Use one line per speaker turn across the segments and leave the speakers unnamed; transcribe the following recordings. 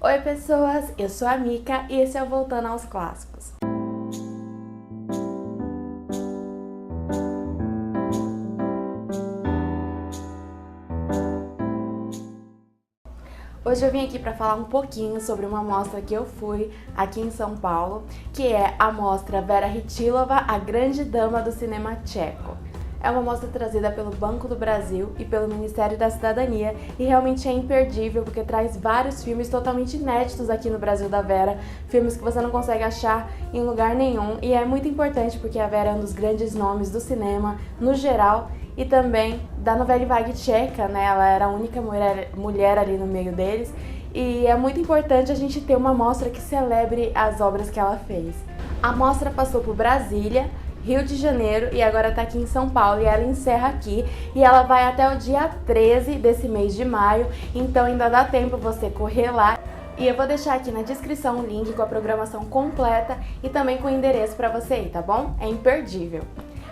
Oi pessoas, eu sou a Mika e esse é o Voltando aos Clássicos. Hoje eu vim aqui para falar um pouquinho sobre uma mostra que eu fui aqui em São Paulo, que é a mostra Vera Chytilova, a grande dama do cinema tcheco. É uma mostra trazida pelo Banco do Brasil e pelo Ministério da Cidadania e realmente é imperdível porque traz vários filmes totalmente inéditos aqui no Brasil da Vera, filmes que você não consegue achar em lugar nenhum, e é muito importante porque a Vera é um dos grandes nomes do cinema no geral e também da novela vague tcheca, né? Ela era a única mulher ali no meio deles e é muito importante a gente ter uma mostra que celebre as obras que ela fez. A mostra passou por Brasília, Rio de Janeiro e agora tá aqui em São Paulo, e ela encerra aqui e ela vai até o dia 13 desse mês de maio, então ainda dá tempo você correr lá. E eu vou deixar aqui na descrição o link com a programação completa e também com o endereço para você ir, tá bom? É imperdível.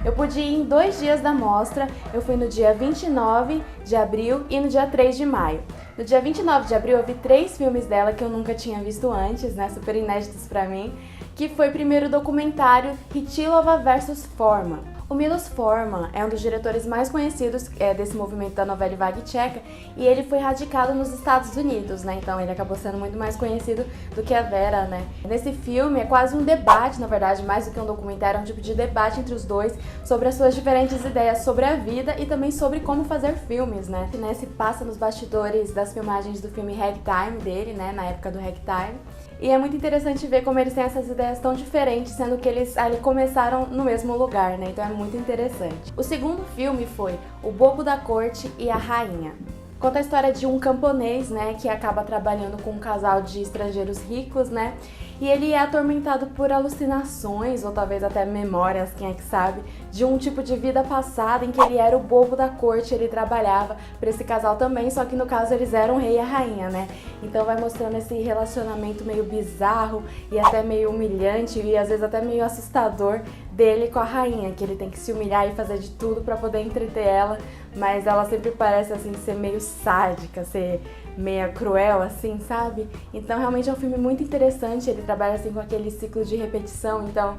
Eu pude ir em 2 dias da mostra, eu fui no dia 29 de abril e no dia 3 de maio. No dia 29 de abril eu vi 3 filmes dela que eu nunca tinha visto antes, né, super inéditos pra mim, que foi primeiro o documentário Chytilova vs Forman. O Milos Forman é um dos diretores mais conhecidos desse movimento da novela vague tcheca e ele foi radicado nos Estados Unidos, né? Então ele acabou sendo muito mais conhecido do que a Vera, né? Nesse filme é quase um debate, na verdade, mais do que um documentário, é um tipo de debate entre os dois sobre as suas diferentes ideias sobre a vida e também sobre como fazer filmes, né? Se passa nos bastidores das filmagens do filme Ragtime dele, né? Na época do Ragtime. E é muito interessante ver como eles têm essas ideias tão diferentes, sendo que eles ali começaram no mesmo lugar, né? Então é muito interessante. O segundo filme foi O Bobo da Corte e a Rainha. Conta a história de um camponês, né, que acaba trabalhando com um casal de estrangeiros ricos, né? E ele é atormentado por alucinações, ou talvez até memórias, quem é que sabe, de um tipo de vida passada em que ele era o bobo da corte, ele trabalhava para esse casal também, só que no caso eles eram o rei e a rainha, né? Então vai mostrando esse relacionamento meio bizarro e até meio humilhante e às vezes até meio assustador dele com a rainha, que ele tem que se humilhar e fazer de tudo para poder entreter ela, mas ela sempre parece assim ser meio sádica, ser meio cruel assim, sabe? Então realmente é um filme muito interessante, ele trabalha assim com aquele ciclo de repetição, então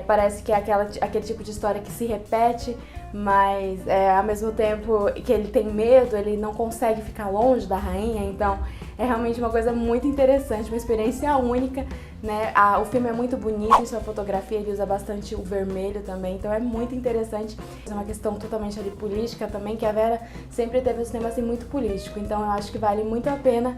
parece que é aquele tipo de história que se repete, mas ao mesmo tempo que ele tem medo, ele não consegue ficar longe da rainha, então é realmente uma coisa muito interessante, uma experiência única, né? O filme é muito bonito em sua fotografia, ele usa bastante o vermelho também, então é muito interessante. É uma questão totalmente ali política também, que a Vera sempre teve um cinema assim muito político, então eu acho que vale muito a pena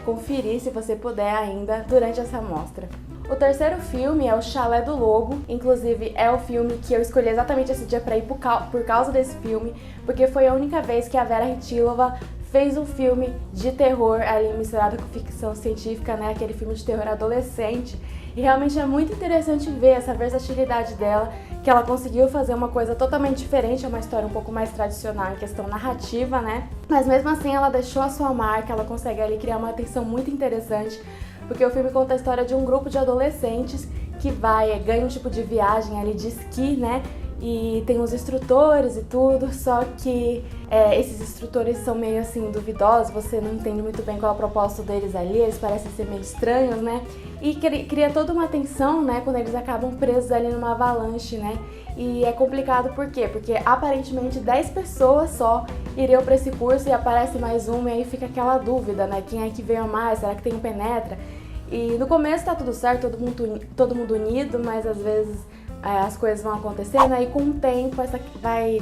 conferir se você puder ainda durante essa mostra. O terceiro filme é o Chalé do Lobo, inclusive é o filme que eu escolhi exatamente esse dia para ir por causa desse filme, porque foi a única vez que a Vera Chytilova fez um filme de terror ali misturado com ficção científica, né? Aquele filme de terror adolescente. E realmente é muito interessante ver essa versatilidade dela, que ela conseguiu fazer uma coisa totalmente diferente, é uma história um pouco mais tradicional em questão narrativa, né? Mas mesmo assim ela deixou a sua marca, ela consegue ali criar uma atenção muito interessante, porque o filme conta a história de um grupo de adolescentes que ganha um tipo de viagem ali de esqui, né? E tem os instrutores e tudo, só que esses instrutores são meio assim duvidosos, você não entende muito bem qual é o propósito deles ali, eles parecem ser meio estranhos, né? E cria toda uma tensão, né, quando eles acabam presos ali numa avalanche, né? E é complicado por quê? Porque aparentemente 10 pessoas só iriam para esse curso e aparece mais uma e aí fica aquela dúvida, né? Quem é que veio a mais? Será que tem um penetra? E no começo tá tudo certo, todo mundo unido, mas às vezes as coisas vão acontecendo, aí com o tempo vai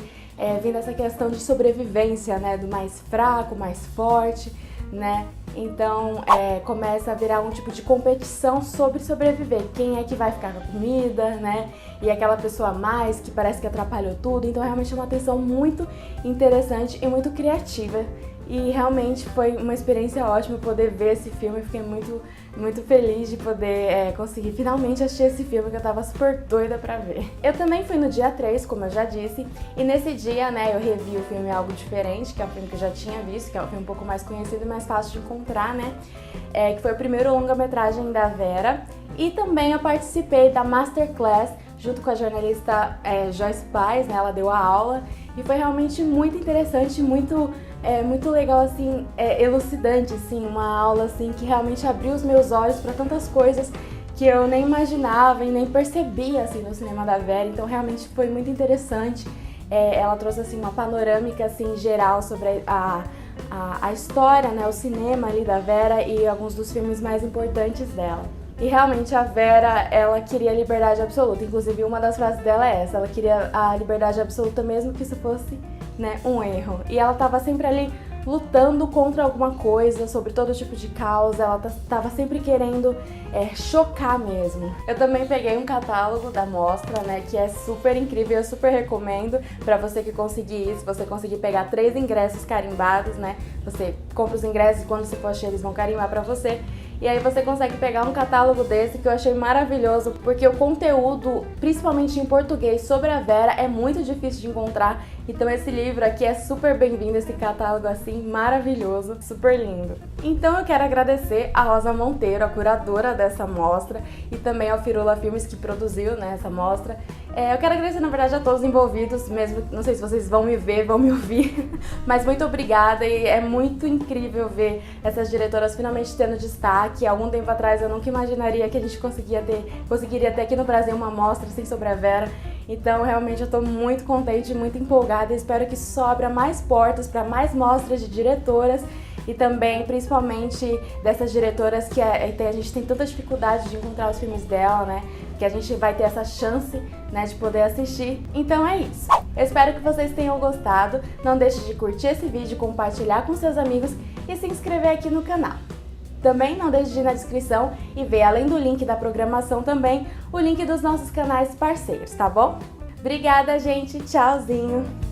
vindo essa questão de sobrevivência, né, do mais fraco, mais forte, né, então começa a virar um tipo de competição sobre sobreviver, quem é que vai ficar com a comida, né, e aquela pessoa a mais que parece que atrapalhou tudo, então realmente é uma tensão muito interessante e muito criativa. E realmente foi uma experiência ótima poder ver esse filme, eu fiquei muito, muito feliz de poder conseguir finalmente assistir esse filme que eu tava super doida pra ver. Eu também fui no dia 3, como eu já disse, e nesse dia, né, eu revi o filme Algo Diferente, que é um filme que eu já tinha visto, que é um filme um pouco mais conhecido e mais fácil de encontrar, né, que foi o primeiro longa-metragem da Vera, e também eu participei da Masterclass junto com a jornalista Joyce Paz, né, ela deu a aula, e foi realmente muito interessante, muito é muito legal, assim, elucidante, assim, uma aula assim que realmente abriu os meus olhos para tantas coisas que eu nem imaginava e nem percebia assim no cinema da Vera. Então realmente foi muito interessante. Ela trouxe assim uma panorâmica assim geral sobre a história, né, o cinema ali da Vera e alguns dos filmes mais importantes dela. E realmente a Vera, ela queria liberdade absoluta. Inclusive uma das frases dela é essa: ela queria a liberdade absoluta mesmo que isso fosse, né, um erro. E ela estava sempre ali lutando contra alguma coisa, sobre todo tipo de causa. Ela estava sempre querendo chocar mesmo. Eu também peguei um catálogo da mostra, né, que é super incrível, eu super recomendo para você que conseguir isso. Você conseguir pegar 3 ingressos carimbados, né, você compra os ingressos e quando você for achar eles vão carimbar para você. E aí você consegue pegar um catálogo desse que eu achei maravilhoso, porque o conteúdo, principalmente em português, sobre a Vera é muito difícil de encontrar. Então esse livro aqui é super bem-vindo, esse catálogo assim maravilhoso, super lindo. Então eu quero agradecer a Rosa Monteiro, a curadora dessa mostra, e também ao Firula Filmes que produziu, né, essa mostra. Eu quero agradecer, na verdade, a todos os envolvidos, mesmo, não sei se vocês vão me ver, vão me ouvir, mas muito obrigada, e é muito incrível ver essas diretoras finalmente tendo destaque. Há algum tempo atrás eu nunca imaginaria que a gente conseguiria ter aqui no Brasil uma mostra assim sobre a Vera. Então realmente eu tô muito contente, muito empolgada, e espero que isso abra mais portas para mais mostras de diretoras e também, principalmente, dessas diretoras que a gente tem tanta dificuldade de encontrar os filmes dela, né? Que a gente vai ter essa chance, né, de poder assistir. Então é isso. Eu espero que vocês tenham gostado. Não deixe de curtir esse vídeo, compartilhar com seus amigos e se inscrever aqui no canal. Também não deixe de ir na descrição e ver, além do link da programação também, o link dos nossos canais parceiros, tá bom? Obrigada, gente. Tchauzinho!